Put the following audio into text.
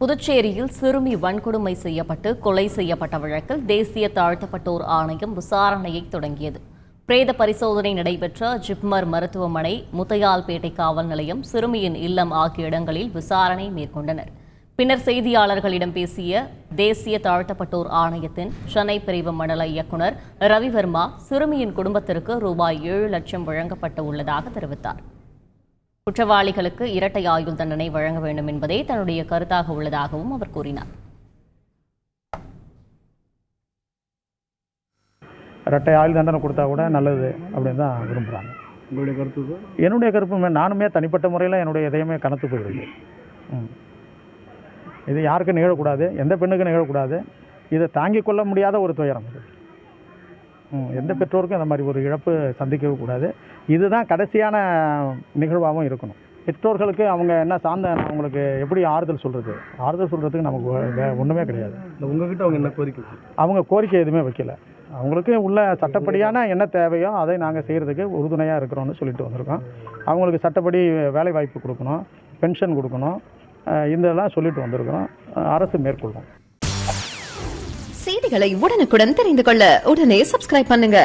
புதுச்சேரியில் சிறுமி வன்கொடுமை செய்யப்பட்டு கொலை செய்யப்பட்ட வழக்கில் தேசிய தாழ்த்தப்பட்டோர் ஆணையம் விசாரணையை தொடங்கியது. பிரேத பரிசோதனை நடைபெற்ற ஜிப்மர் மருத்துவமனை, முத்தையால்பேட்டை காவல் நிலையம், சிறுமியின் இல்லம் ஆகிய இடங்களில் விசாரணை மேற்கொண்டனர். பின்னர் செய்தியாளர்களிடம் பேசிய தேசிய தாழ்த்தப்பட்டோர் ஆணையத்தின் சென்னை பிரிவு மண்டல இயக்குநர் ரவிவர்மா, சிறுமியின் குடும்பத்திற்கு ரூபாய் 7 லட்சம் வழங்கப்பட்டு உள்ளதாக தெரிவித்தார். குற்றவாளிகளுக்கு இரட்டை ஆயுள் தண்டனை வழங்க வேண்டும் என்பதே தன்னுடைய கருத்தாக உள்ளதாகவும் அவர் கூறினார். இரட்டை ஆயுள் தண்டனை கொடுத்தா கூட நல்லது அப்படின்னு தான் விரும்புகிறாங்க. உங்களுடைய கருத்து? என்னுடைய கருப்புமே, நானுமே தனிப்பட்ட முறையில் என்னுடைய இதயமே கனத்து போயிருக்கு. இது யாருக்கும் நிகழக்கூடாது, எந்த பெண்ணுக்கும் நிகழக்கூடாது. இதை தாங்கிக் கொள்ள முடியாத ஒரு துயரம் இது. எந்த பெற்றோருக்கும் இந்த மாதிரி ஒரு இழப்பு சந்திக்கவே கூடாது. இதுதான் கடைசியான நிகழ்வாகவும் இருக்கணும். பெற்றோர்களுக்கு அவங்க என்ன சார்ந்த அவங்களுக்கு எப்படி ஆறுதல் சொல்கிறதுக்கு நமக்கு ஒன்றுமே கிடையாது. உங்ககிட்ட அவங்க என்ன கோரிக்கை? அவங்க கோரிக்கை எதுவுமே வைக்கல. அவங்களுக்கு உள்ள சட்டப்படியான என்ன தேவையோ அதை நாங்கள் செய்கிறதுக்கு உறுதுணையாக இருக்கிறோம்னு சொல்லிட்டு வந்திருக்கோம். அவங்களுக்கு சட்டப்படி வேலை வாய்ப்பு கொடுக்கணும், பென்ஷன் கொடுக்கணும், இதெல்லாம் சொல்லிட்டு வந்திருக்கிறோம். அரசு மேற்கொள்ளும். செய்திகளை உடனுக்குடன் தெரிந்து கொள்ள உடனே சப்ஸ்கிரைப் பண்ணுங்க.